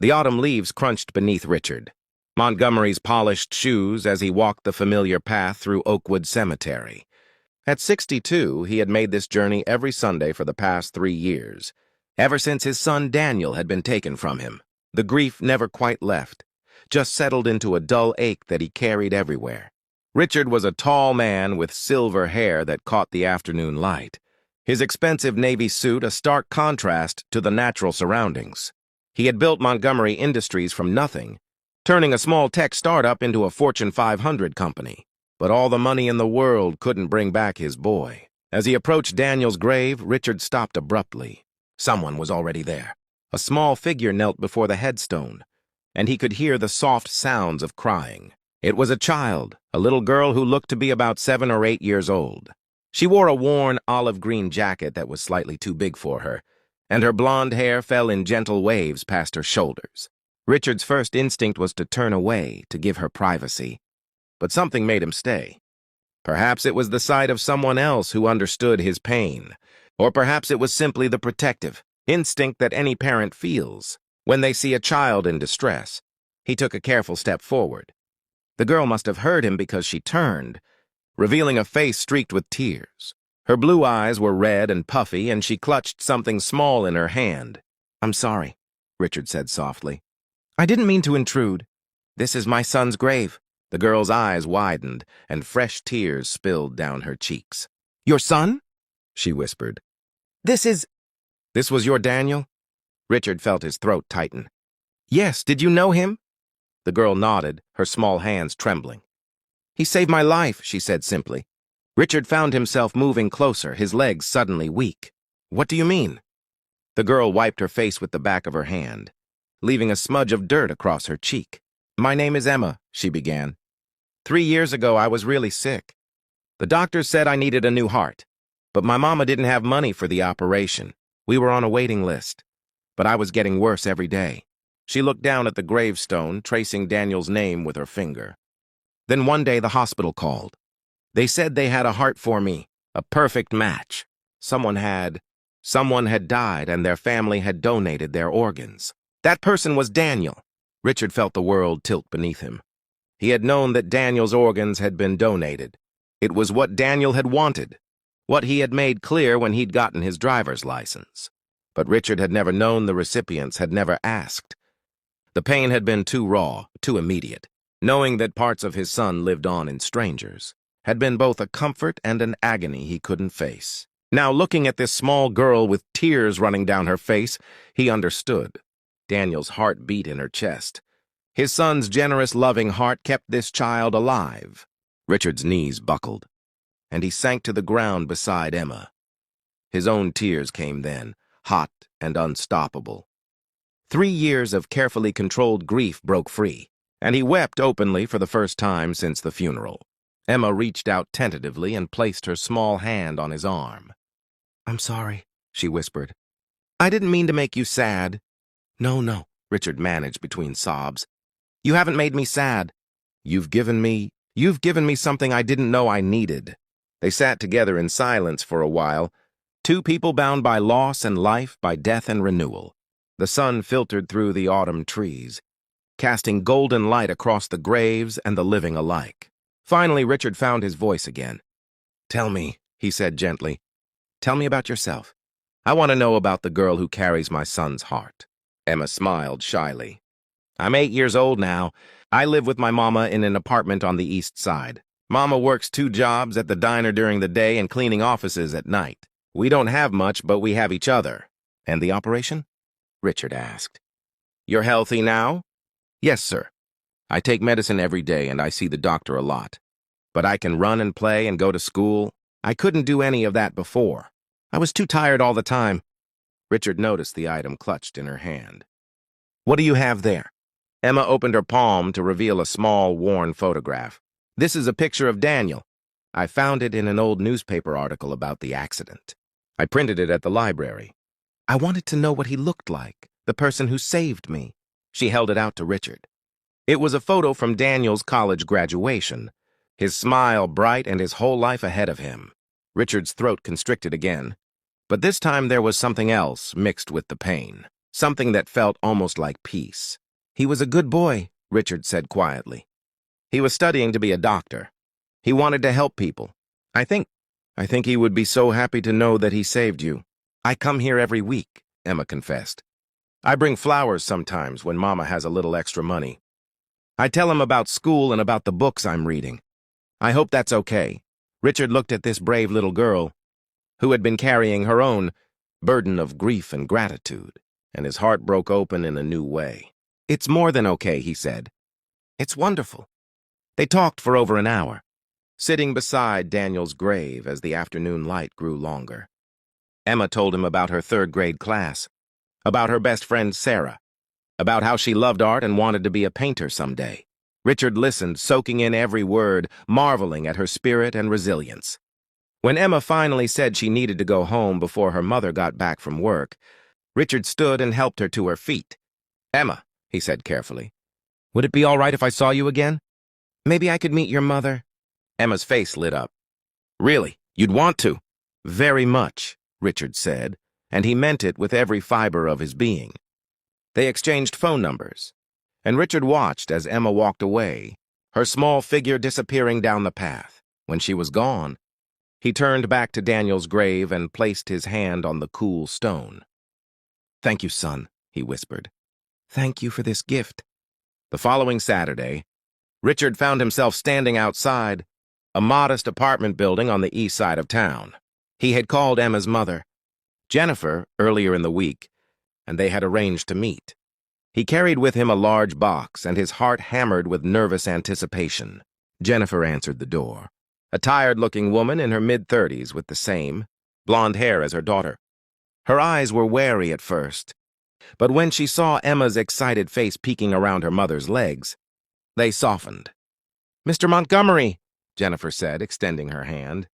The autumn leaves crunched beneath Richard, Montgomery's polished shoes as he walked the familiar path through Oakwood Cemetery. At 62, he had made this journey every Sunday for the past 3 years, ever since his son Daniel had been taken from him. The grief never quite left, just settled into a dull ache that he carried everywhere. Richard was a tall man with silver hair that caught the afternoon light, his expensive navy suit a stark contrast to the natural surroundings. He had built Montgomery Industries from nothing, turning a small tech startup into a Fortune 500 company. But all the money in the world couldn't bring back his boy. As he approached Daniel's grave, Richard stopped abruptly. Someone was already there. A small figure knelt before the headstone, and he could hear the soft sounds of crying. It was a child, a little girl who looked to be about 7 or 8 years old. She wore a worn olive-green jacket that was slightly too big for her, and her blonde hair fell in gentle waves past her shoulders. Richard's first instinct was to turn away, to give her privacy. But something made him stay. Perhaps it was the sight of someone else who understood his pain, or perhaps it was simply the protective instinct that any parent feels when they see a child in distress. He took a careful step forward. The girl must have heard him because she turned, revealing a face streaked with tears. Her blue eyes were red and puffy, and she clutched something small in her hand. "I'm sorry," Richard said softly. "I didn't mean to intrude. This is my son's grave." The girl's eyes widened, and fresh tears spilled down her cheeks. "Your son?" she whispered. This was your Daniel?" Richard felt his throat tighten. "Yes, did you know him?" The girl nodded, her small hands trembling. "He saved my life," she said simply. Richard found himself moving closer, his legs suddenly weak. "What do you mean?" The girl wiped her face with the back of her hand, leaving a smudge of dirt across her cheek. "My name is Emma," she began. 3 years ago, I was really sick. The doctors said I needed a new heart, but my mama didn't have money for the operation. We were on a waiting list, but I was getting worse every day." She looked down at the gravestone, tracing Daniel's name with her finger. "Then one day the hospital called. They said they had a heart for me, a perfect match. Someone had died, and their family had donated their organs. That person was Daniel." Richard felt the world tilt beneath him. He had known that Daniel's organs had been donated. It was what Daniel had wanted, what he had made clear when he'd gotten his driver's license. But Richard had never known the recipients, had never asked. The pain had been too raw, too immediate. Knowing that parts of his son lived on in strangers had been both a comfort and an agony he couldn't face. Now, looking at this small girl with tears running down her face, he understood. Daniel's heart beat in her chest. His son's generous, loving heart kept this child alive. Richard's knees buckled, and he sank to the ground beside Emma. His own tears came then, hot and unstoppable. 3 years of carefully controlled grief broke free, and he wept openly for the first time since the funeral. Emma reached out tentatively and placed her small hand on his arm. "I'm sorry," she whispered. "I didn't mean to make you sad." No, Richard managed between sobs. "You haven't made me sad. You've given me something I didn't know I needed." They sat together in silence for a while, two people bound by loss and life, by death and renewal. The sun filtered through the autumn trees, casting golden light across the graves and the living alike. Finally, Richard found his voice again. "Tell me," he said gently. "Tell me about yourself. I want to know about the girl who carries my son's heart." Emma smiled shyly. "I'm 8 years old now. I live with my mama in an apartment on the east side. Mama works 2 jobs, at the diner during the day and cleaning offices at night. We don't have much, but we have each other." "And the operation?" Richard asked. "You're healthy now?" "Yes, sir. I take medicine every day and I see the doctor a lot. But I can run and play and go to school. I couldn't do any of that before. I was too tired all the time." Richard noticed the item clutched in her hand. "What do you have there?" Emma opened her palm to reveal a small, worn photograph. "This is a picture of Daniel. I found it in an old newspaper article about the accident. I printed it at the library. I wanted to know what he looked like, the person who saved me." She held it out to Richard. It was a photo from Daniel's college graduation, his smile bright and his whole life ahead of him. Richard's throat constricted again, but this time there was something else mixed with the pain. something that felt almost like peace. "He was a good boy," Richard said quietly. "He was studying to be a doctor. He wanted to help people. I think he would be so happy to know that he saved you." "I come here every week," Emma confessed. "I bring flowers sometimes when Mama has a little extra money. I tell him about school and about the books I'm reading. I hope that's okay." Richard looked at this brave little girl who had been carrying her own burden of grief and gratitude, and his heart broke open in a new way. "It's more than okay," he said. "It's wonderful." They talked for over an hour, sitting beside Daniel's grave as the afternoon light grew longer. Emma told him about her third-grade class, about her best friend Sarah, about how she loved art and wanted to be a painter someday. Richard listened, soaking in every word, marveling at her spirit and resilience. When Emma finally said she needed to go home before her mother got back from work, Richard stood and helped her to her feet. "Emma," he said carefully, "would it be all right if I saw you again? Maybe I could meet your mother." Emma's face lit up. "Really? You'd want to?" "Very much," Richard said, and he meant it with every fiber of his being. They exchanged phone numbers, and Richard watched as Emma walked away, her small figure disappearing down the path. When she was gone, he turned back to Daniel's grave and placed his hand on the cool stone. "Thank you, son," he whispered. "Thank you for this gift." The following Saturday, Richard found himself standing outside a modest apartment building on the east side of town. He had called Emma's mother, Jennifer, earlier in the week, and they had arranged to meet. He carried with him a large box, and his heart hammered with nervous anticipation. Jennifer answered the door, a tired-looking woman in her mid-30s with the same blonde hair as her daughter. Her eyes were wary at first, but when she saw Emma's excited face peeking around her mother's legs, they softened. "Mr. Montgomery," Jennifer said, extending her hand.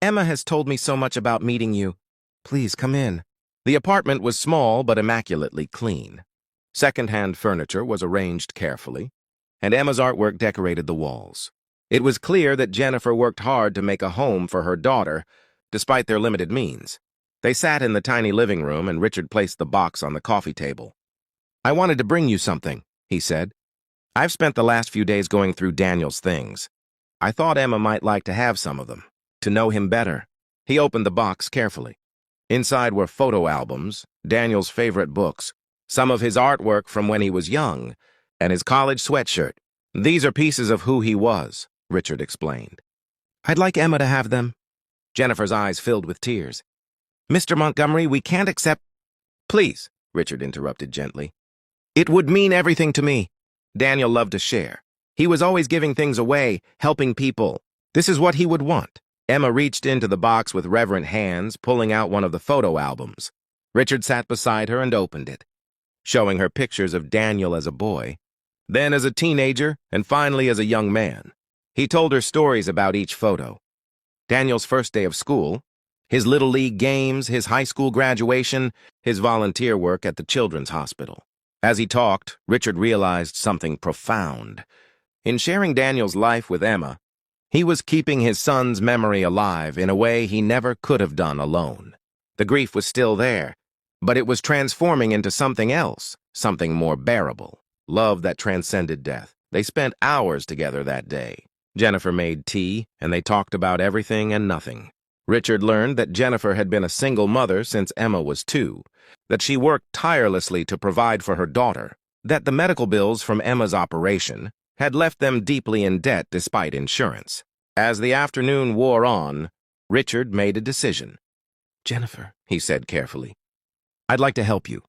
"Emma has told me so much about meeting you. Please come in." The apartment was small but immaculately clean. Second-hand furniture was arranged carefully, and Emma's artwork decorated the walls. It was clear that Jennifer worked hard to make a home for her daughter, despite their limited means. They sat in the tiny living room, and Richard placed the box on the coffee table. "I wanted to bring you something," he said. "I've spent the last few days going through Daniel's things. I thought Emma might like to have some of them, to know him better." He opened the box carefully. Inside were photo albums, Daniel's favorite books, some of his artwork from when he was young, and his college sweatshirt. "These are pieces of who he was," Richard explained. "I'd like Emma to have them." Jennifer's eyes filled with tears. "Mr. Montgomery, we can't accept—" "Please," Richard interrupted gently. "It would mean everything to me." Daniel loved to share. He was always giving things away, helping people. This is what he would want. Emma reached into the box with reverent hands, pulling out one of the photo albums. Richard sat beside her and opened it, showing her pictures of Daniel as a boy, then as a teenager, and finally as a young man. He told her stories about each photo. Daniel's first day of school, his Little League games, his high school graduation, his volunteer work at the children's hospital. As he talked, Richard realized something profound. In sharing Daniel's life with Emma, he was keeping his son's memory alive in a way he never could have done alone. The grief was still there, but it was transforming into something else, something more bearable. Love that transcended death. They spent hours together that day. Jennifer made tea, and they talked about everything and nothing. Richard learned that Jennifer had been a single mother since Emma was 2, that she worked tirelessly to provide for her daughter, that the medical bills from Emma's operation had left them deeply in debt despite insurance. As the afternoon wore on, Richard made a decision. "Jennifer," he said carefully, "I'd like to help you.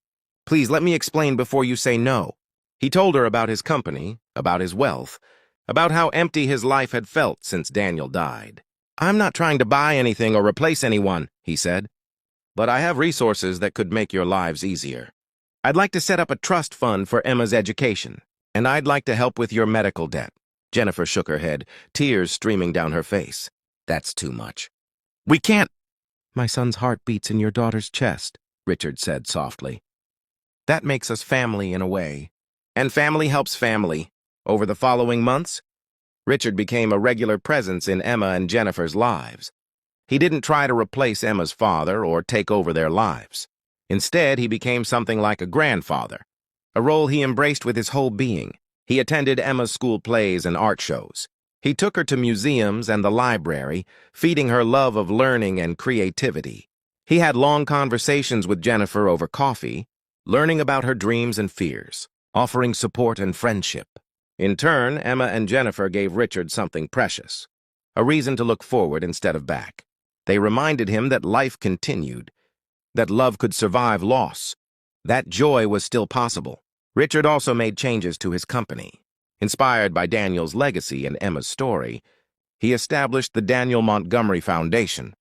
Please let me explain before you say no." He told her about his company, about his wealth, about how empty his life had felt since Daniel died. "I'm not trying to buy anything or replace anyone," he said, "but I have resources that could make your lives easier. I'd like to set up a trust fund for Emma's education, and I'd like to help with your medical debt." Jennifer shook her head, tears streaming down her face. "That's too much. We can't—" "My son's heart beats in your daughter's chest," Richard said softly. "That makes us family in a way, and family helps family." Over the following months, Richard became a regular presence in Emma and Jennifer's lives. He didn't try to replace Emma's father or take over their lives. Instead, he became something like a grandfather, a role he embraced with his whole being. He attended Emma's school plays and art shows. He took her to museums and the library, feeding her love of learning and creativity. He had long conversations with Jennifer over coffee, learning about her dreams and fears, offering support and friendship. In turn, Emma and Jennifer gave Richard something precious, a reason to look forward instead of back. They reminded him that life continued, that love could survive loss, that joy was still possible. Richard also made changes to his company. Inspired by Daniel's legacy and Emma's story, he established the Daniel Montgomery Foundation,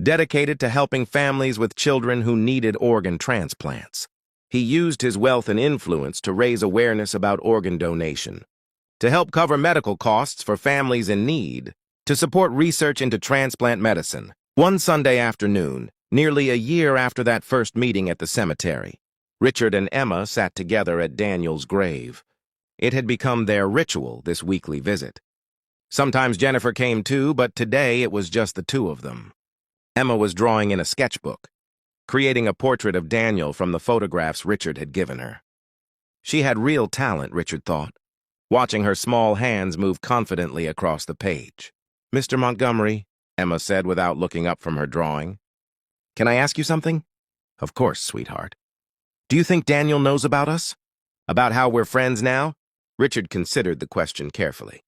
dedicated to helping families with children who needed organ transplants. He used his wealth and influence to raise awareness about organ donation, to help cover medical costs for families in need, to support research into transplant medicine. One Sunday afternoon, nearly a year after that first meeting at the cemetery, Richard and Emma sat together at Daniel's grave. It had become their ritual, this weekly visit. Sometimes Jennifer came too, but today it was just the two of them. Emma was drawing in a sketchbook, creating a portrait of Daniel from the photographs Richard had given her. She had real talent, Richard thought, watching her small hands move confidently across the page. "Mr. Montgomery," Emma said without looking up from her drawing, "can I ask you something?" "Of course, sweetheart." "Do you think Daniel knows about us? About how we're friends now?" Richard considered the question carefully.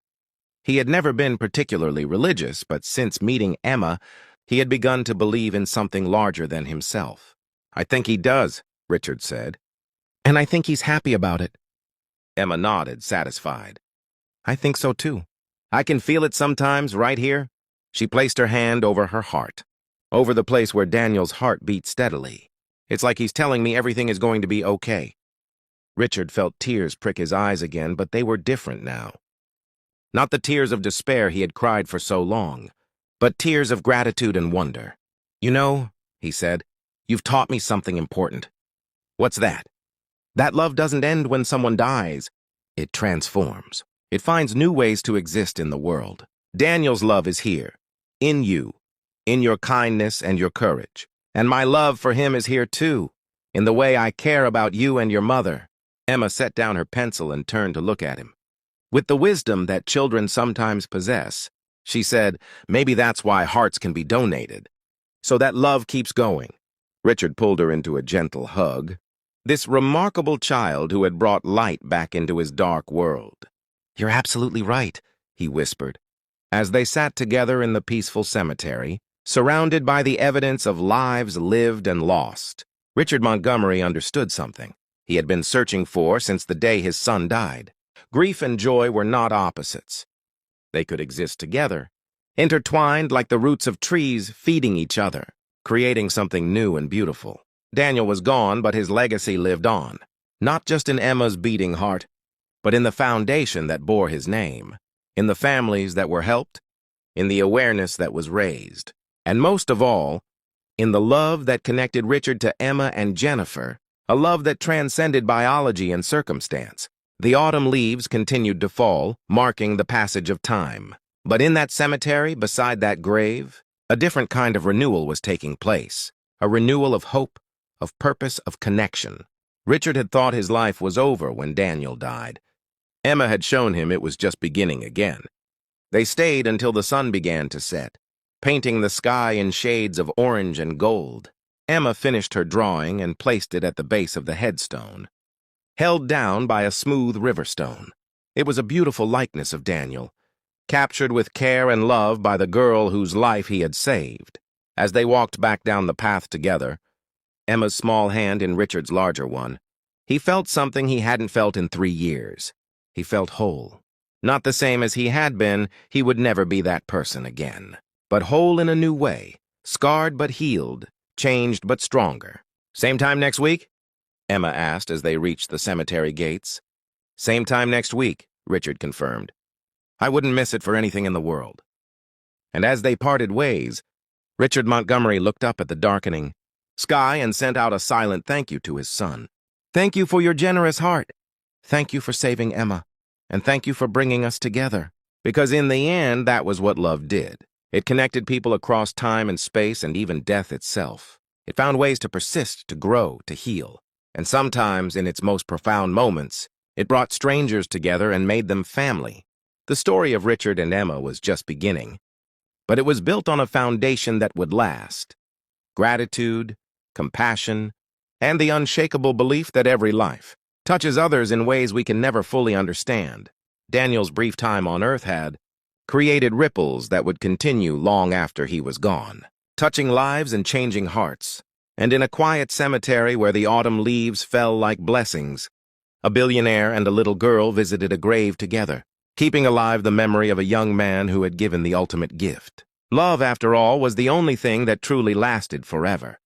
He had never been particularly religious, but since meeting Emma, he had begun to believe in something larger than himself. "I think he does," Richard said. "And I think he's happy about it." Emma nodded, satisfied. "I think so too. I can feel it sometimes, right here." She placed her hand over her heart, over the place where Daniel's heart beat steadily. "It's like he's telling me everything is going to be okay." Richard felt tears prick his eyes again, but they were different now. Not the tears of despair he had cried for so long, but tears of gratitude and wonder. "You know," he said, "you've taught me something important." "What's that?" "That love doesn't end when someone dies. It transforms. It finds new ways to exist in the world. Daniel's love is here, in you, in your kindness and your courage. And my love for him is here too, in the way I care about you and your mother." Emma set down her pencil and turned to look at him. With the wisdom that children sometimes possess, she said, "Maybe that's why hearts can be donated, so that love keeps going." Richard pulled her into a gentle hug. This remarkable child who had brought light back into his dark world. "You're absolutely right," he whispered. As they sat together in the peaceful cemetery, surrounded by the evidence of lives lived and lost, Richard Montgomery understood something he had been searching for since the day his son died. Grief and joy were not opposites. They could exist together, intertwined like the roots of trees feeding each other, creating something new and beautiful. Daniel was gone, but his legacy lived on, not just in Emma's beating heart, but in the foundation that bore his name, in the families that were helped, in the awareness that was raised, and most of all, in the love that connected Richard to Emma and Jennifer, a love that transcended biology and circumstance. The autumn leaves continued to fall, marking the passage of time. But in that cemetery, beside that grave, a different kind of renewal was taking place, a renewal of hope, of purpose, of connection. Richard had thought his life was over when Daniel died. Emma had shown him it was just beginning again. They stayed until the sun began to set, painting the sky in shades of orange and gold. Emma finished her drawing and placed it at the base of the headstone, held down by a smooth river stone. It was a beautiful likeness of Daniel, captured with care and love by the girl whose life he had saved. As they walked back down the path together, Emma's small hand in Richard's larger one, he felt something he hadn't felt in 3 years. He felt whole. Not the same as he had been, he would never be that person again. But whole in a new way, scarred but healed, changed but stronger. "Same time next week?" Emma asked as they reached the cemetery gates. "Same time next week," Richard confirmed. "I wouldn't miss it for anything in the world." And as they parted ways, Richard Montgomery looked up at the darkening sky and sent out a silent thank you to his son. "Thank you for your generous heart. Thank you for saving Emma. And thank you for bringing us together." Because in the end, that was what love did. It connected people across time and space and even death itself. It found ways to persist, to grow, to heal. And sometimes, in its most profound moments, it brought strangers together and made them family. The story of Richard and Emma was just beginning, but it was built on a foundation that would last. Gratitude, compassion, and the unshakable belief that every life touches others in ways we can never fully understand. Daniel's brief time on Earth had created ripples that would continue long after he was gone, touching lives and changing hearts. And in a quiet cemetery where the autumn leaves fell like blessings, a billionaire and a little girl visited a grave together, keeping alive the memory of a young man who had given the ultimate gift. Love, after all, was the only thing that truly lasted forever.